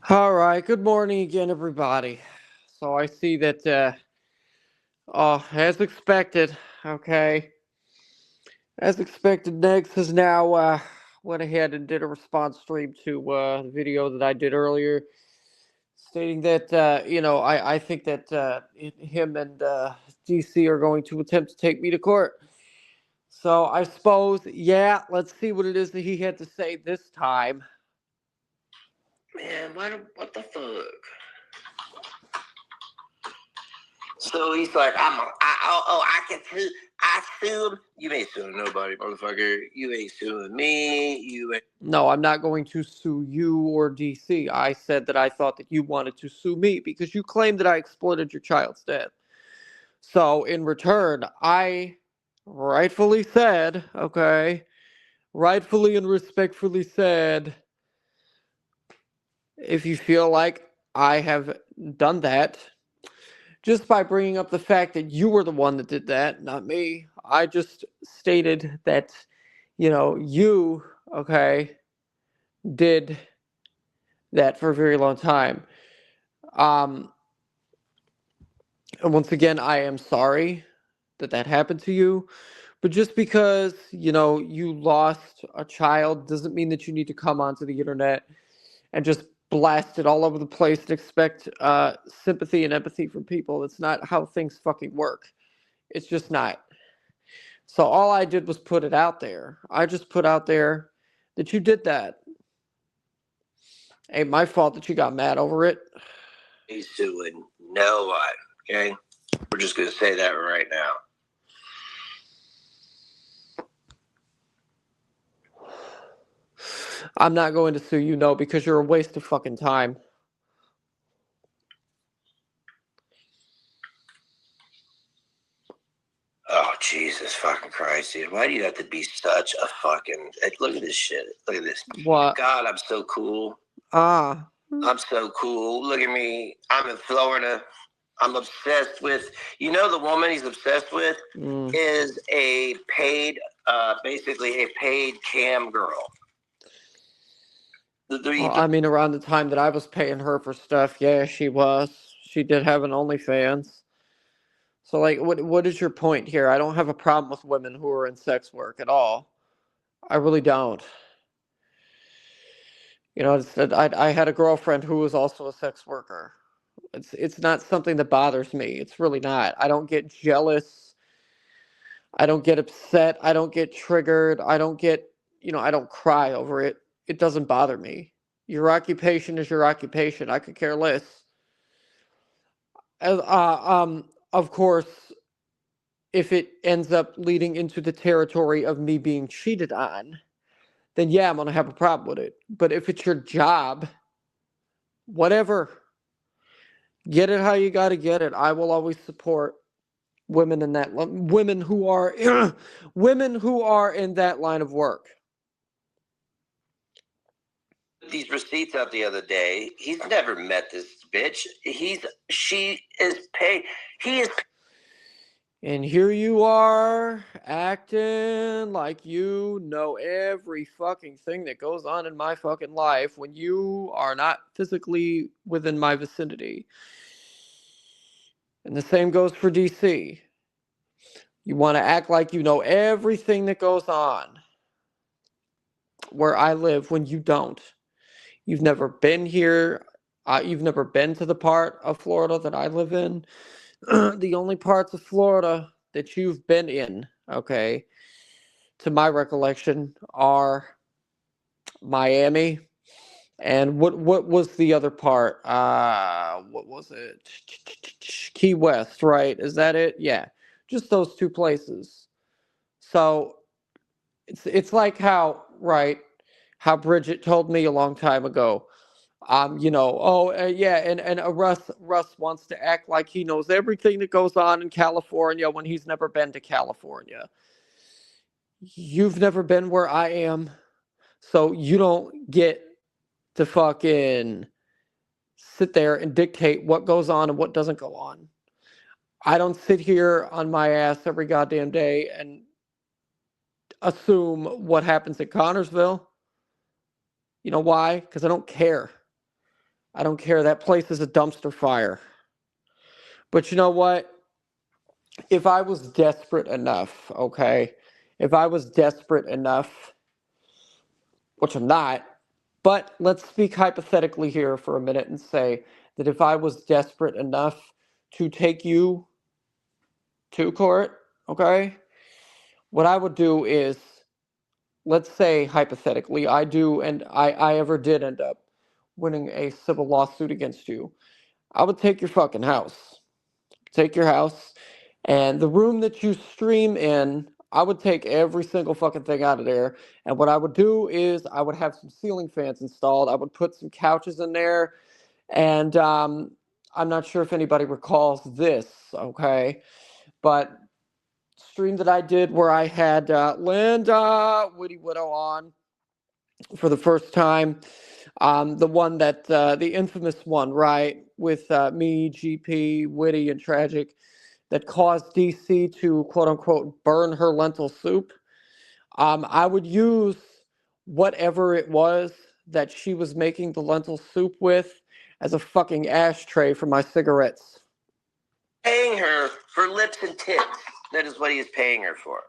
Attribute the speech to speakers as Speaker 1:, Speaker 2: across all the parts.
Speaker 1: All right, good morning again, everybody. So I see that, as expected, okay, as expected, NEGZ has now went ahead and did a response stream to the video that I did earlier, stating that, I think that him and DC are going to attempt to take me to court. So I suppose, yeah, let's see what it is that he had to say this time.
Speaker 2: Man, what the fuck? So he's like, I can sue. I sue him. You ain't suing nobody, motherfucker. You ain't suing me. You ain't.
Speaker 1: No, I'm not going to sue you or DC. I said that I thought that you wanted to sue me because you claimed that I exploited your child's death. So, in return, I rightfully said, okay, rightfully and respectfully said, if you feel like I have done that, just by bringing up the fact that you were the one that did that, not me, I just stated that, you, okay, did that for a very long time. Um, and once again, I am sorry that that happened to you. But just because, you lost a child doesn't mean that you need to come onto the internet and just blast it all over the place and expect sympathy and empathy from people. That's not how things fucking work. It's just not. So all I did was put it out there. I just put out there that you did that. Ain't my fault that you got mad over it.
Speaker 2: He's suing no one. Okay, we're just gonna say that right now.
Speaker 1: I'm not going to sue you, no, because you're a waste of fucking time.
Speaker 2: Oh, Jesus fucking Christ, dude. Why do you have to be such a fucking... Look at this shit. Look at this.
Speaker 1: What?
Speaker 2: God, I'm so cool.
Speaker 1: Ah.
Speaker 2: I'm so cool. Look at me. I'm in Florida. I'm obsessed with... You know the woman he's obsessed with is a paid... basically a paid cam girl.
Speaker 1: Well, I mean, around the time that I was paying her for stuff, yeah, she was. She did have an OnlyFans. So, like, what is your point here? I don't have a problem with women who are in sex work at all. I really don't. I had a girlfriend who was also a sex worker. It's not something that bothers me. It's really not. I don't get jealous. I don't get upset. I don't get triggered. I don't get, I don't cry over it. It doesn't bother me. Your occupation is your occupation. I could care less. Of course, if it ends up leading into the territory of me being cheated on, then yeah, I'm going to have a problem with it. But if it's your job, whatever, get it how you got to get it. I will always support women in that women who are women who are in that line of work.
Speaker 2: These receipts out the other day. He's never met this bitch. She is paid. He is.
Speaker 1: And here you are acting like you know every fucking thing that goes on in my fucking life when you are not physically within my vicinity. And the same goes for DC. You want to act like you know everything that goes on where I live when you don't. You've never been here. You've never been to the part of Florida that I live in. The only parts of Florida that you've been in, okay, to my recollection, are Miami. And what was the other part? What was it? Key West, right? Is that it? Yeah. Just those two places. So it's like how, right, how Bridget told me a long time ago. Yeah, and Russ wants to act like he knows everything that goes on in California when he's never been to California. You've never been where I am, so you don't get to fucking sit there and dictate what goes on and what doesn't go on. I don't sit here on my ass every goddamn day and assume what happens at Connorsville. You know why? Because I don't care. I don't care. That place is a dumpster fire. But you know what? If I was desperate enough, okay? If I was desperate enough, which I'm not, but let's speak hypothetically here for a minute and say that if I was desperate enough to take you to court, okay? What I would do is, let's say hypothetically, I do, and I ever did end up winning a civil lawsuit against you. I would take your fucking house. Take your house, and the room that you stream in, I would take every single fucking thing out of there. And what I would do is I would have some ceiling fans installed. I would put some couches in there. And I'm not sure if anybody recalls this, okay? But stream that I did where I had Linda Witty Widow on for the first time. The one that, the infamous one, right? With me, GP, Witty, and Tragic, that caused DC to quote unquote burn her lentil soup. I would use whatever it was that she was making the lentil soup with as a fucking ashtray for my cigarettes.
Speaker 2: Paying her for lips and tits. That is what he is paying her for.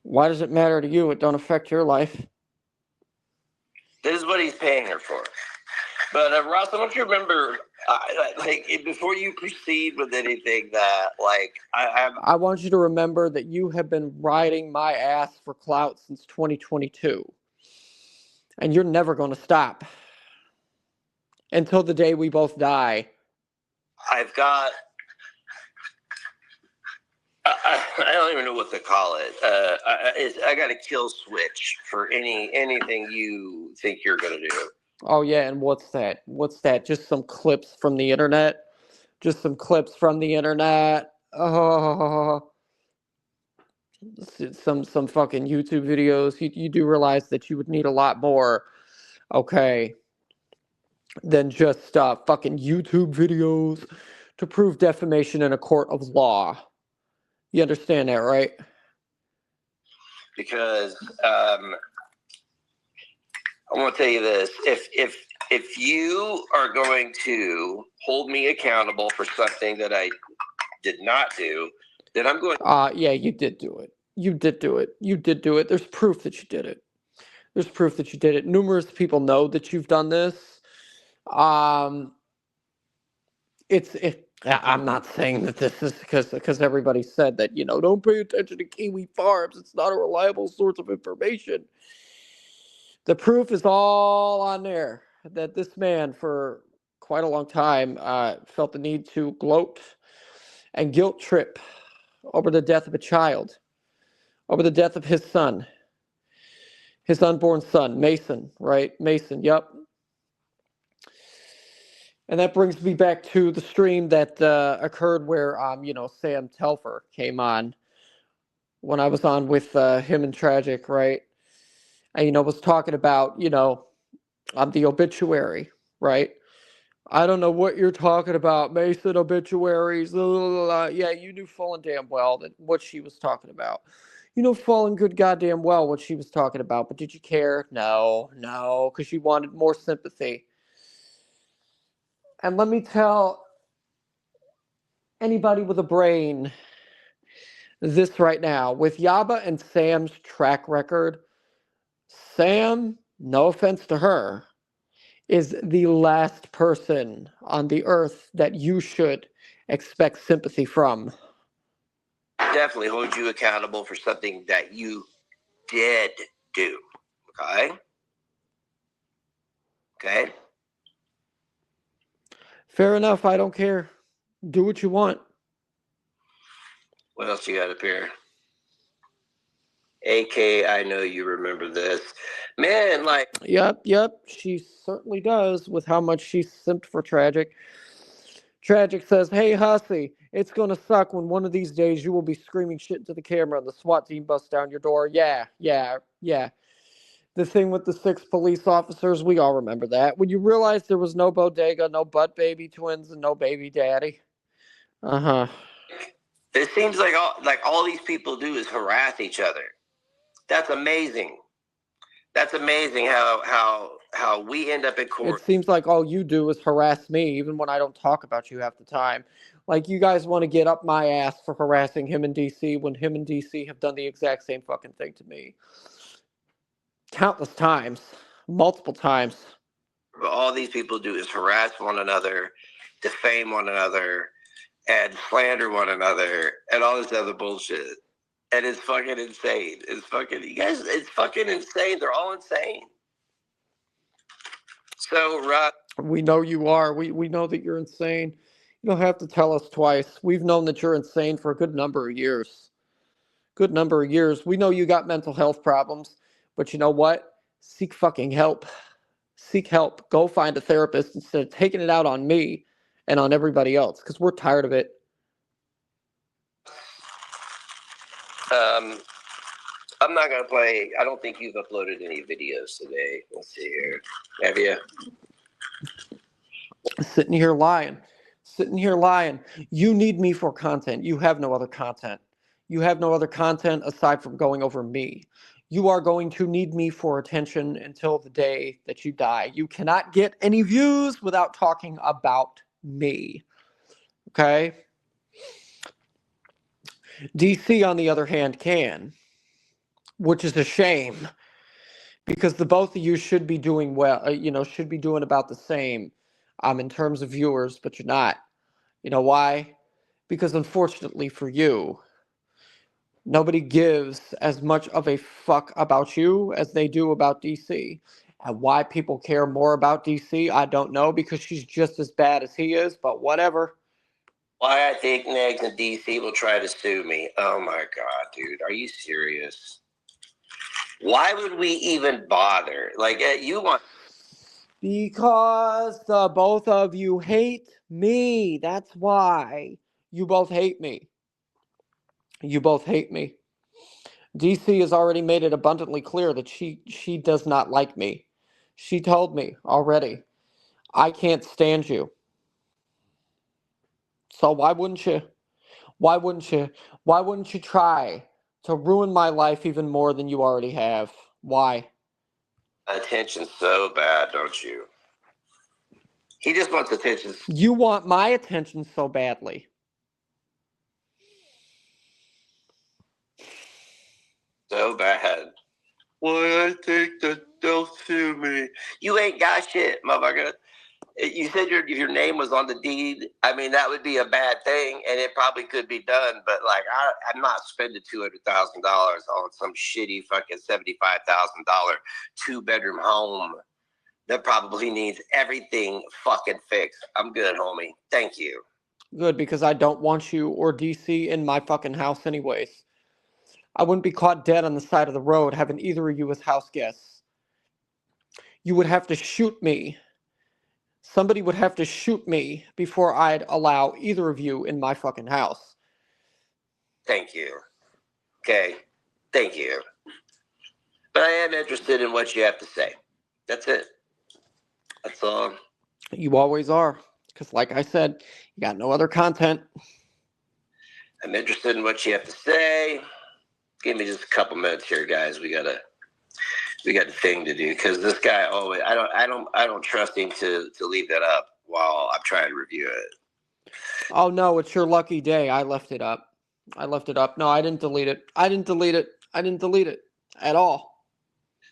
Speaker 1: Why does it matter to you? It don't affect your life.
Speaker 2: This is what he's paying her for. But Ross, I want you to remember, like, before you proceed with anything, that like
Speaker 1: I want you to remember that you have been riding my ass for clout since 2022, and you're never going to stop until the day we both die.
Speaker 2: I've got. I don't even know what to call it. I got a kill switch for anything you think you're gonna do.
Speaker 1: Oh yeah, and what's that? What's that? Just some clips from the internet. Just some clips from the internet. Oh, some fucking YouTube videos. You do realize that you would need a lot more, okay, than just fucking YouTube videos to prove defamation in a court of law. You understand that, right?
Speaker 2: Because I want to tell you this: if you are going to hold me accountable for something that I did not do, then I'm going.
Speaker 1: Yeah, you did do it. You did do it. You did do it. There's proof that you did it. There's proof that you did it. Numerous people know that you've done this. I'm not saying that this is because everybody said that, don't pay attention to Kiwi Farms. It's not a reliable source of information. The proof is all on there that this man, for quite a long time, felt the need to gloat and guilt trip over the death of a child, over the death of his son, his unborn son, Mason, right? Mason, yep. And that brings me back to the stream that occurred where, Sam Telfer came on when I was on with him and Tragic, right? And, was talking about, the obituary, right? I don't know what you're talking about, Mason obituaries. Blah, blah, blah. Yeah, you knew full and damn well that what she was talking about. You know full and good goddamn well what she was talking about, but did you care? No, because you wanted more sympathy. And let me tell anybody with a brain this right now. With Yaba and Sam's track record, Sam, no offense to her, is the last person on the earth that you should expect sympathy from.
Speaker 2: Definitely hold you accountable for something that you did do. Okay? Okay?
Speaker 1: Fair enough. I don't care. Do what you want.
Speaker 2: What else you got up here? AK, I know you remember this. Man, like...
Speaker 1: Yep. She certainly does with how much she simped for Tragic. Tragic says, hey, hussy, it's going to suck when one of these days you will be screaming shit into the camera and the SWAT team busts down your door. Yeah. The thing with the 6 police officers, we all remember that. When you realized there was no bodega, no butt baby twins, and no baby daddy. Uh-huh.
Speaker 2: It seems like all these people do is harass each other. That's amazing. That's amazing how how we end up in
Speaker 1: It
Speaker 2: court.
Speaker 1: seems like all you do is harass me, even when I don't talk about you half the time. Like, you guys want to get up my ass for harassing him in DC when him and DC have done the exact same fucking thing to me. Countless times. Multiple times.
Speaker 2: But all these people do is harass one another, defame one another, and slander one another, and all this other bullshit. And it's fucking insane. It's fucking, you guys, it's fucking insane. They're all insane. So, Rob.
Speaker 1: We know you are. We know that you're insane. You don't have to tell us twice. We've known that you're insane for a good number of years. Good number of years. We know you got mental health problems, but you know what? Seek fucking help. Seek help. Go find a therapist instead of taking it out on me and on everybody else, because we're tired of it.
Speaker 2: I'm not going to play. I don't think you've uploaded any videos today. Let's see here. Have you?
Speaker 1: Sitting here lying. Sitting here lying. You need me for content. You have no other content. You have no other content aside from going over me. You are going to need me for attention until the day that you die. You cannot get any views without talking about me. Okay? DC, on the other hand, can, which is a shame, because the both of you should be doing well, should be doing about the same in terms of viewers, but you're not. You know why? Because unfortunately for you, nobody gives as much of a fuck about you as they do about DC. And why people care more about DC, I don't know, because she's just as bad as he is, but whatever.
Speaker 2: Why I think NEGZ and DC will try to sue me. Oh my God, dude. Are you serious? Why would we even bother? Like, you want...
Speaker 1: Because the both of you hate me. That's why. You both hate me. You both hate me. DC has already made it abundantly clear that she does not like me. She told me already, I can't stand you. So why wouldn't you? Why wouldn't you? Why wouldn't you try to ruin my life even more than you already have? Why?
Speaker 2: Attention so bad, don't you? He just wants attention.
Speaker 1: You want my attention so badly.
Speaker 2: So bad. Why I think that they'll sue me. You ain't got shit, motherfucker. You said your name was on the deed. I mean, that would be a bad thing, and it probably could be done. But like, I'm not spending $200,000 on some shitty fucking $75,000 2-bedroom home that probably needs everything fucking fixed. I'm good, homie. Thank you.
Speaker 1: Good, because I don't want you or DC in my fucking house anyways. I wouldn't be caught dead on the side of the road having either of you as house guests. You would have to shoot me. Somebody would have to shoot me before I'd allow either of you in my fucking house.
Speaker 2: Thank you. Okay. Thank you. But I am interested in what you have to say. That's it. That's all.
Speaker 1: You always are. Because like I said, you got no other content.
Speaker 2: I'm interested in what you have to say. Give me just a couple minutes here, guys. We got a thing to do, because this guy always, I don't trust him to leave that up while I'm trying to review it.
Speaker 1: Oh no, it's your lucky day. I left it up. No, I didn't delete it. I didn't delete it at all.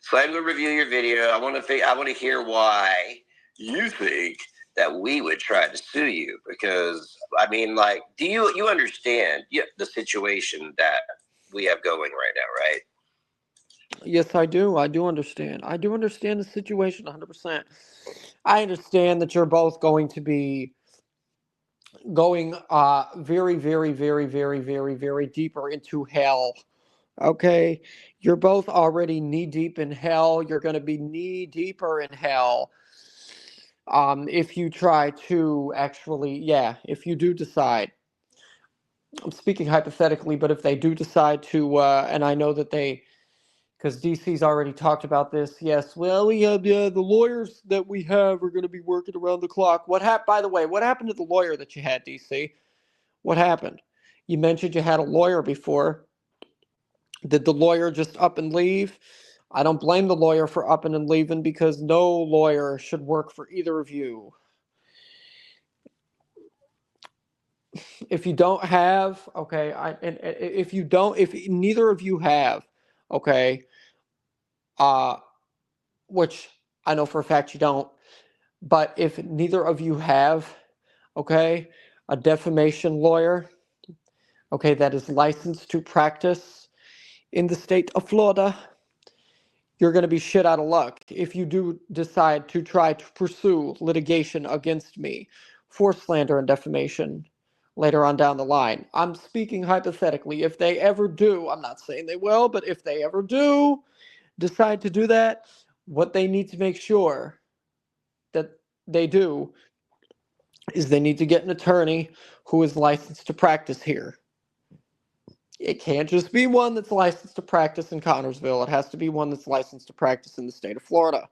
Speaker 2: So I'm going to review your video. I want to hear why you think that we would try to sue you, because I mean, like, do you understand the situation that we have going right now, right?
Speaker 1: Yes, I do. I do understand. I do understand the situation 100%. I understand that you're both going to be going very, very, very, very, very, very deeper into hell. Okay? You're both already knee deep in hell. You're going to be knee deeper in hell. If you try to actually, if you do decide, I'm speaking hypothetically, but if they do decide to, and I know that because DC's already talked about this. Yes, well, we have the lawyers that we have are going to be working around the clock. By the way, what happened to the lawyer that you had, DC? What happened? You mentioned you had a lawyer before. Did the lawyer just up and leave? I don't blame the lawyer for upping and leaving because no lawyer should work for either of you. If you don't have, okay, if you don't, if neither of you have, okay, uh, which I know for a fact you don't, but if neither of you have, okay, a defamation lawyer, okay, that is licensed to practice in the state of Florida, you're going to be shit out of luck if you do decide to try to pursue litigation against me for slander and defamation later on down the line. I'm speaking hypothetically. If they ever do, I'm not saying they will, but if they ever do decide to do that, what they need to make sure that they do is they need to get an attorney who is licensed to practice here. It can't just be one that's licensed to practice in Connorsville. It has to be one that's licensed to practice in the state of Florida.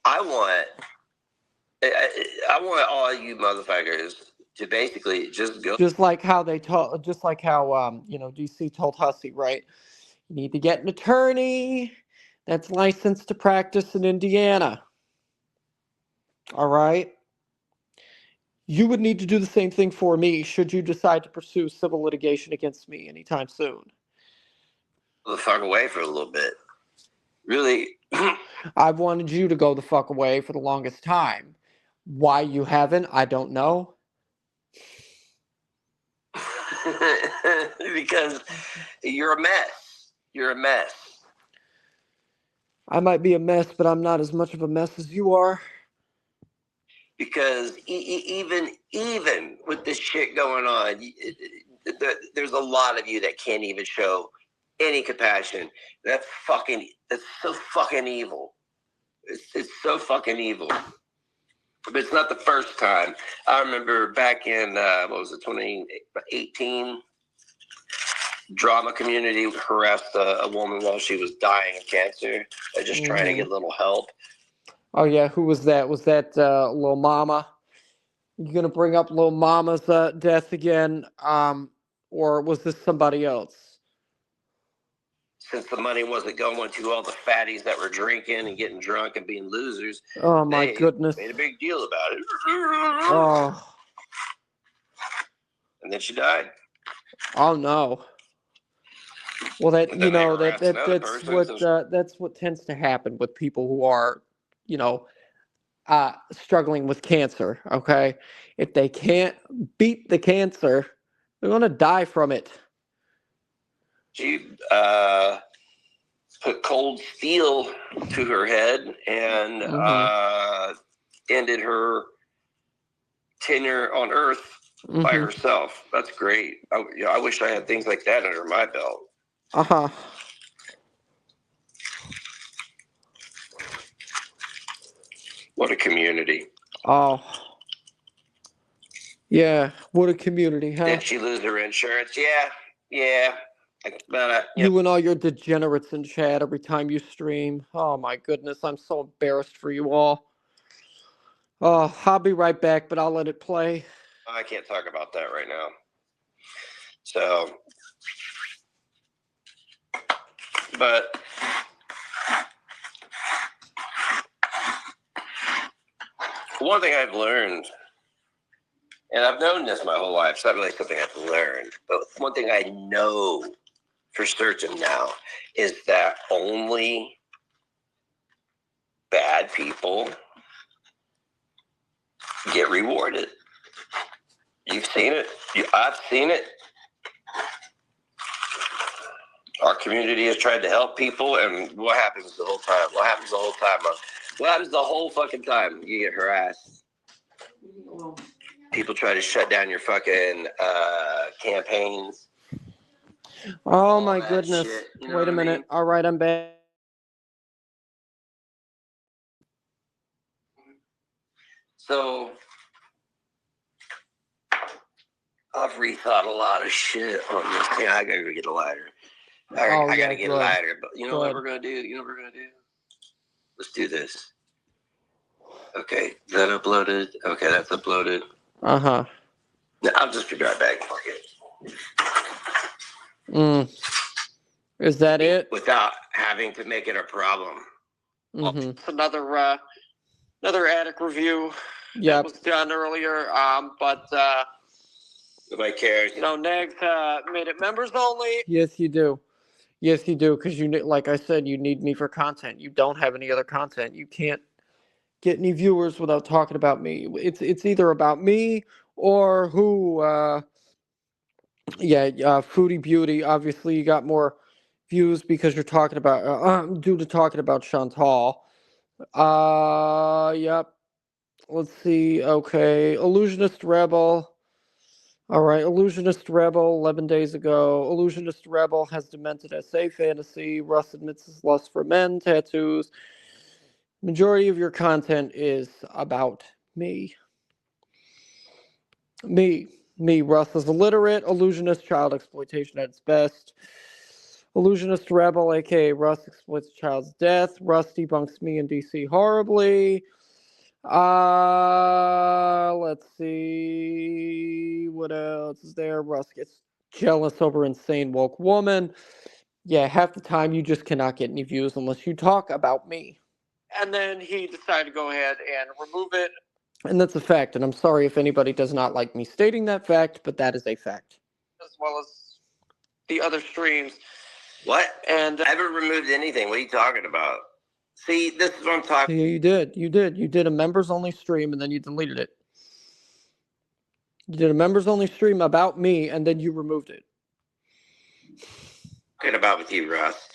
Speaker 2: I want all you motherfuckers to basically just go.
Speaker 1: Just like how DC told Hussey, right? You need to get an attorney that's licensed to practice in Indiana. All right? You would need to do the same thing for me should you decide to pursue civil litigation against me anytime soon.
Speaker 2: The fuck away for a little bit. Really?
Speaker 1: I've wanted you to go the fuck away for the longest time. Why you haven't, I don't know.
Speaker 2: Because you're a mess. You're a mess.
Speaker 1: I might be a mess, but I'm not as much of a mess as you are.
Speaker 2: Because even with this shit going on, there's a lot of you that can't even show any compassion. That's so fucking evil. It's so fucking evil. But it's not the first time. I remember back in 2018, drama community harassed a woman while she was dying of cancer, just trying to get a little help.
Speaker 1: Oh yeah, who was that? Was that Lil Mama? You gonna bring up Lil Mama's death again, or was this somebody else?
Speaker 2: Since the money wasn't going to all the fatties that were drinking and getting drunk and being losers,
Speaker 1: oh my goodness,
Speaker 2: made a big deal about it.
Speaker 1: Oh,
Speaker 2: and then she died.
Speaker 1: Oh no. Well, that's what tends to happen with people who are, struggling with cancer. Okay, if they can't beat the cancer, they're gonna die from it.
Speaker 2: She put cold steel to her head and ended her tenure on Earth by herself. That's great. I wish I had things like that under my belt. What a community.
Speaker 1: Oh. Yeah, what a community, huh?
Speaker 2: Did she lose her insurance? Yeah. But,
Speaker 1: you and all your degenerates in chat every time you stream. Oh my goodness, I'm so embarrassed for you all. Oh, I'll be right back, but I'll let it play.
Speaker 2: I can't talk about that right now. So, but one thing I've learned, and I've known this my whole life, it's not really something I've learned, but one thing I know for certain now is that only bad people get rewarded. You've seen it. I've seen it. Our community has tried to help people, and what happens the whole time? What happens the whole time? What happens the whole fucking time? You get harassed. People try to shut down your fucking campaigns.
Speaker 1: Oh my goodness. Wait a minute. All right, I'm back.
Speaker 2: So I've rethought a lot of shit on this thing. I gotta go get a lighter. I gotta get a lighter. But you know what we're gonna do? Let's do this. Okay, is that uploaded? Okay, that's uploaded. I'll just be right back. Fuck it.
Speaker 1: Is that it?
Speaker 2: Without having to make it a problem.
Speaker 1: Mm-hmm. It's another attic review that was done earlier. But
Speaker 2: nobody cares.
Speaker 1: You know, NEGZ made it members only. Yes, you do. Yes, you do. Because like I said, you need me for content. You don't have any other content. You can't get any viewers without talking about me. It's either about me or who. Foodie Beauty. Obviously, you got more views because you're talking about due to talking about Chantal. Yep. Let's see. Okay, Illusionist Rebel. All right, Illusionist Rebel, 11 days ago. Illusionist Rebel has demented SA fantasy. Russ admits his lust for men, tattoos. Majority of your content is about me. Me. Russ is illiterate. Illusionist, child exploitation at its best. Illusionist Rebel, aka Russ, exploits a child's death. Russ debunks me and DC horribly. Let's see. What else is there? Russ gets jealous over insane woke woman. Yeah, half the time you just cannot get any views unless you talk about me. And then he decided to go ahead and remove it. And that's a fact. And I'm sorry if anybody does not like me stating that fact, but that is a fact. As well as the other streams.
Speaker 2: What? And I haven't removed anything. What are you talking about? See, this is what I'm talking.
Speaker 1: Yeah, you did. You did a members only stream and then you deleted it. You did a members only stream about me and then you removed it.
Speaker 2: Talking about with you, Russ.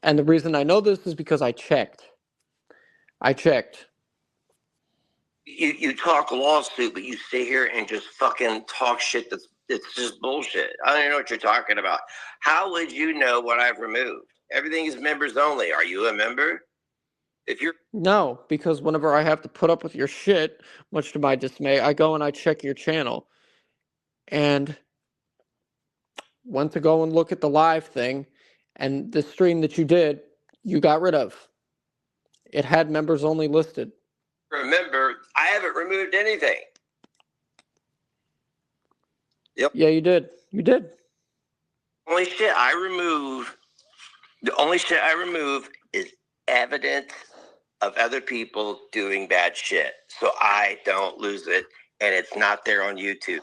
Speaker 1: And the reason I know this is because I checked.
Speaker 2: You talk lawsuit, but you stay here and just fucking talk shit it's just bullshit. I don't even know what you're talking about. How would you know what I've removed? Everything is members only. Are you a member?
Speaker 1: No, because whenever I have to put up with your shit, much to my dismay, I go and I check your channel. And went to go and look at the live thing, and the stream that you did, you got rid of. It had members only listed.
Speaker 2: Remember, I haven't removed anything. Yep.
Speaker 1: Yeah, you did.
Speaker 2: The only shit I remove is evidence of other people doing bad shit. So I don't lose it, and it's not there on YouTube.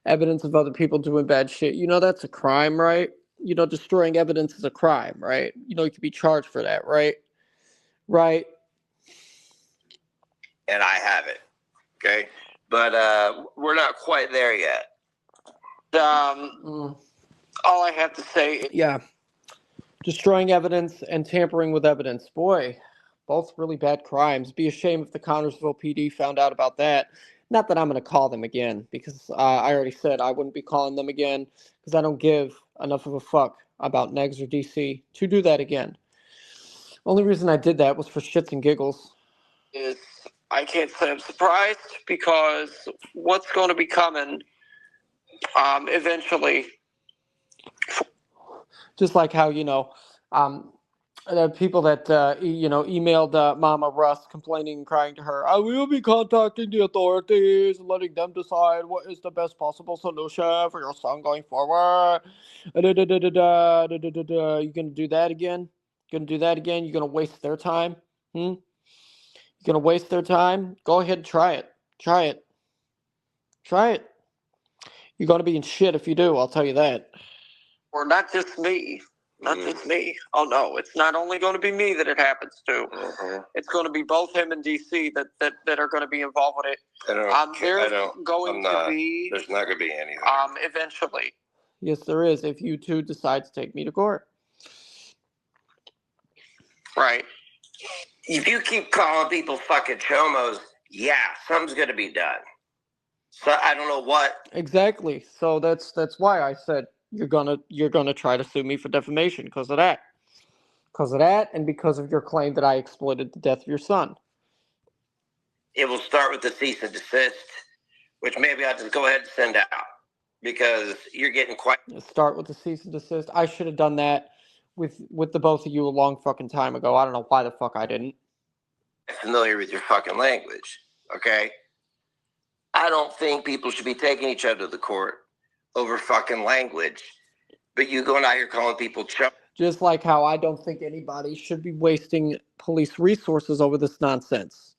Speaker 1: Evidence of other people doing bad shit. You know that's a crime, right? You know, destroying evidence is a crime, right? You know, you could be charged for that, right? Right.
Speaker 2: And I have it. Okay? But we're not quite there yet.
Speaker 1: All I have to say, yeah. Destroying evidence and tampering with evidence. Boy, both really bad crimes. Be a shame if the Connersville PD found out about that. Not that I'm going to call them again, because I already said I wouldn't be calling them again, because I don't give enough of a fuck about NEGZ or DC to do that again. Only reason I did that was for shits and giggles. I can't say I'm surprised, because what's going to be coming eventually, just like how, the people that, emailed Mama Russ complaining and crying to her, I will be contacting the authorities and letting them decide what is the best possible solution for your son going forward. You going to do that again? You're going to waste their time? You're going to waste their time? Go ahead and try it. You're going to be in shit if you do, I'll tell you that. Or not just me. Oh, no. It's not only going to be me that it happens to.
Speaker 2: Mm-hmm.
Speaker 1: It's going to be both him and DC that are going to be involved with it. There's not going to be
Speaker 2: anything.
Speaker 1: Eventually. Yes, there is, if you two decide to take me to court. Right.
Speaker 2: If you keep calling people fucking chomos, yeah, something's going to be done. So I don't know what.
Speaker 1: Exactly. So that's why I said you're gonna try to sue me for defamation because of that. And because of your claim that I exploited the death of your son.
Speaker 2: It will start with the cease and desist, which maybe I'll just go ahead and send out, because you're getting quite.
Speaker 1: Start with the cease and desist. I should have done that with the both of you a long fucking time ago. I don't know why the fuck I didn't.
Speaker 2: Familiar with your fucking language, okay? I don't think people should be taking each other to the court over fucking language, But you going out here calling people chump.
Speaker 1: Just like how I don't think anybody should be wasting police resources over this nonsense.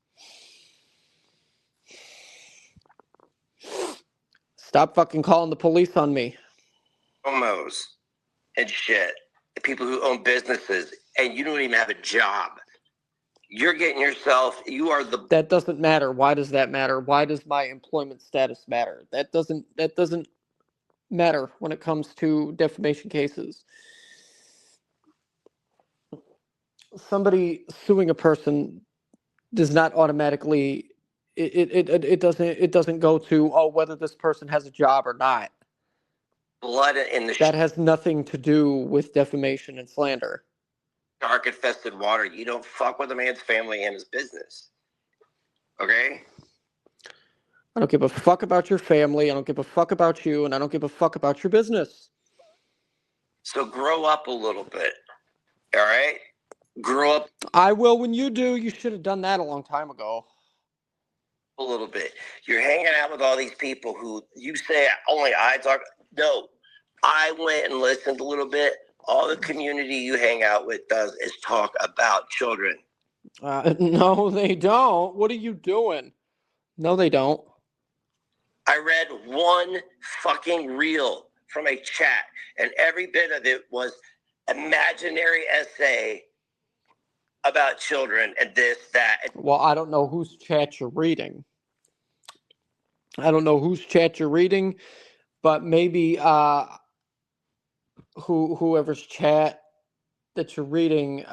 Speaker 1: Stop fucking calling the police on me.
Speaker 2: Homos and shit. The people who own businesses and you don't even have a job. You're getting yourself, you are the...
Speaker 1: That doesn't matter. Why does that matter? Why does my employment status matter? That doesn't matter when it comes to defamation cases. Somebody suing a person does not automatically it doesn't go to whether this person has a job or not.
Speaker 2: Blood in the
Speaker 1: that has nothing to do with defamation and slander.
Speaker 2: Shark infested water. You don't fuck with a man's family and his business. Okay?
Speaker 1: I don't give a fuck about your family. I don't give a fuck about you, and I don't give a fuck about your business.
Speaker 2: So grow up a little bit. All right? Grow up.
Speaker 1: I will when you do. You should have done that a long time ago.
Speaker 2: A little bit. You're hanging out with all these people who you say only I talk. No, I went and listened a little bit. All the community you hang out with does is talk about children.
Speaker 1: No, they don't. What are you doing? No, they don't.
Speaker 2: I read one fucking reel from a chat, and every bit of it was imaginary essay about children and this, that.
Speaker 1: Well, I don't know whose chat you're reading. I don't know whose chat you're reading, but maybe whoever's chat that you're reading,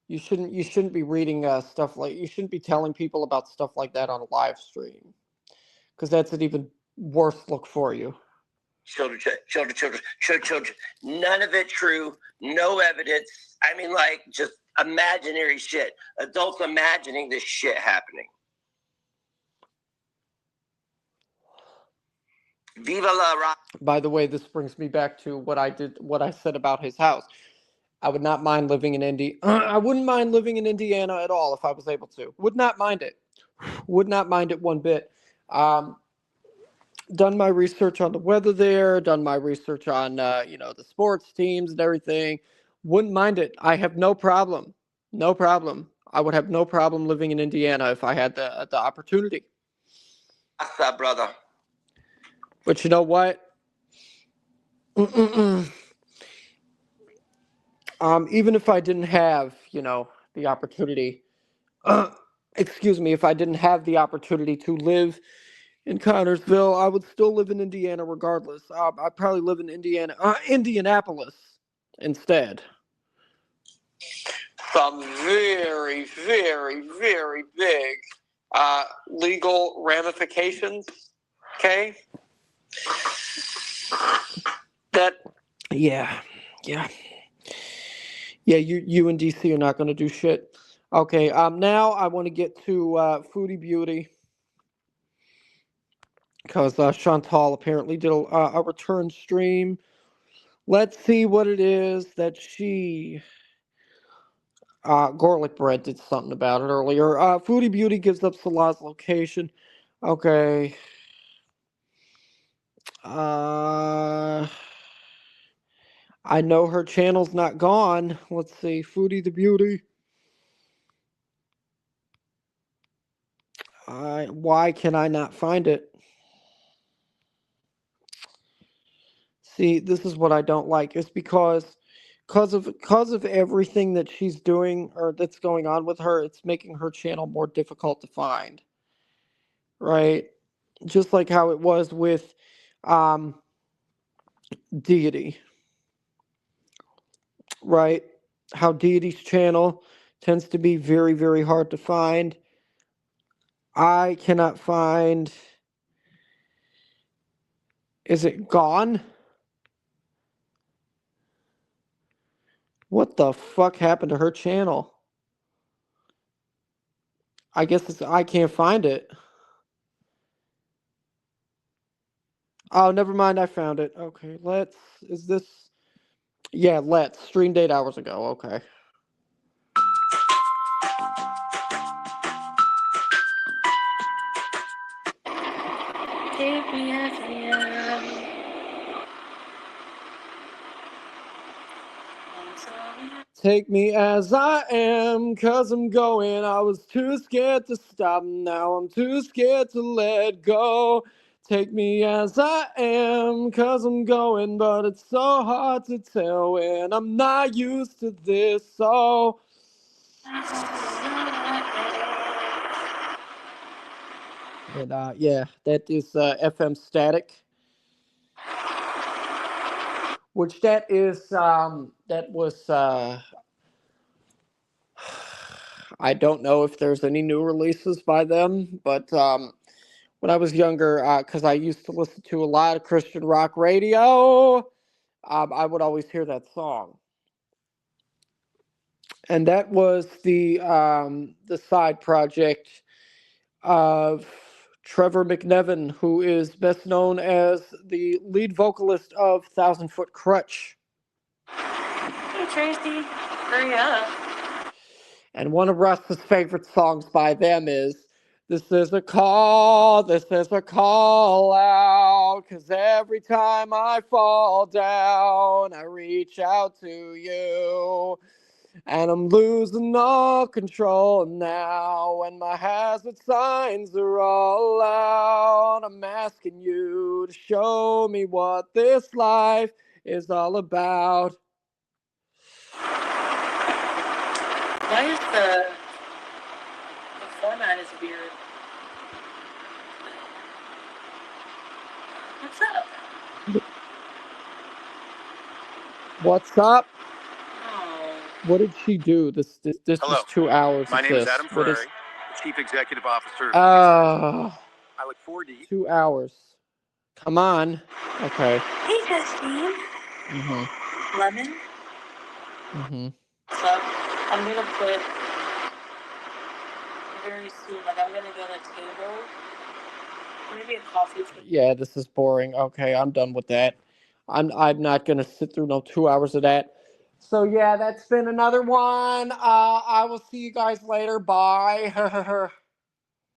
Speaker 1: you shouldn't be reading stuff like, you shouldn't be telling people about stuff like that on a live stream, because that's an even worse look for you.
Speaker 2: Children. None of it true. No evidence. I mean, like, just imaginary shit. Adults imagining this shit happening. Viva la rock.
Speaker 1: By the way, this brings me back to what I said about his house. I would not mind living in I wouldn't mind living in Indiana at all if I was able to. Would not mind it. Would not mind it one bit. Done my research on the weather there. Done my research on the sports teams and everything. Wouldn't mind it. I have no problem. No problem. I would have no problem living in Indiana if I had the opportunity.
Speaker 2: What's up, brother?
Speaker 1: But you know what? Even if I didn't have, the opportunity, excuse me, if I didn't have the opportunity to live in Connersville, I would still live in Indiana regardless. I'd probably live in Indianapolis instead. Some very, very, very big legal ramifications. Okay. Yeah. You and DC are not going to do shit. Okay. Now I want to get to Foodie Beauty, because Chantal apparently did a return stream. Let's see what it is that she... Garlic Bread did something about it earlier. Foodie Beauty gives up Salah's location. Okay. I know her channel's not gone. Let's see. Foodie the Beauty. Why can I not find it? See, this is what I don't like. It's because of everything that she's doing or that's going on with her, it's making her channel more difficult to find. Right? Just like how it was with Deity. Right? How Deity's channel tends to be very, very hard to find. I cannot find... Is it gone? What the fuck happened to her channel? I guess I can't find it. Oh, never mind. I found it. Okay, is this... Yeah, streamed 8 hours ago. Okay.
Speaker 3: Take me as I am.
Speaker 1: Take me as I am, 'cause I'm going. I was too scared to stop, now I'm too scared to let go. Take me as I am, 'cause I'm going, but it's so hard to tell when I'm not used to this, so... And yeah, that is FM Static. Which that is, that was, I don't know if there's any new releases by them, but when I was younger, because I used to listen to a lot of Christian rock radio, I would always hear that song. And that was the side project of Trevor McNevin, who is best known as the lead vocalist of Thousand Foot Crutch.
Speaker 3: Hey, Tracy, hurry up.
Speaker 1: And one of Russ's favorite songs by them is This is a call out, 'cause every time I fall down, I reach out to you. And I'm losing all control now, and my hazard signs are all out. I'm asking you to show me what this life is all about.
Speaker 3: Why is the format is weird? What's up?
Speaker 1: What's up?
Speaker 3: Oh.
Speaker 1: What did she do? This
Speaker 4: Hello.
Speaker 1: is 2 hours.
Speaker 4: My
Speaker 1: of
Speaker 4: name is
Speaker 1: this.
Speaker 4: Adam
Speaker 1: What
Speaker 4: Ferrari,
Speaker 1: is...
Speaker 4: Chief Executive Officer of NEGZ. I look forward to you.
Speaker 1: 2 hours. Come on. Okay.
Speaker 3: Hey, Justine.
Speaker 1: Mm-hmm.
Speaker 3: Lemon.
Speaker 1: Mm-hmm.
Speaker 3: So I'm gonna put very soon. Like I'm gonna get a table, maybe a coffee table.
Speaker 1: Yeah, this is boring. Okay, I'm done with that. I'm not gonna sit through no 2 hours of that. So yeah, that's been another one. I will see you guys later. Bye.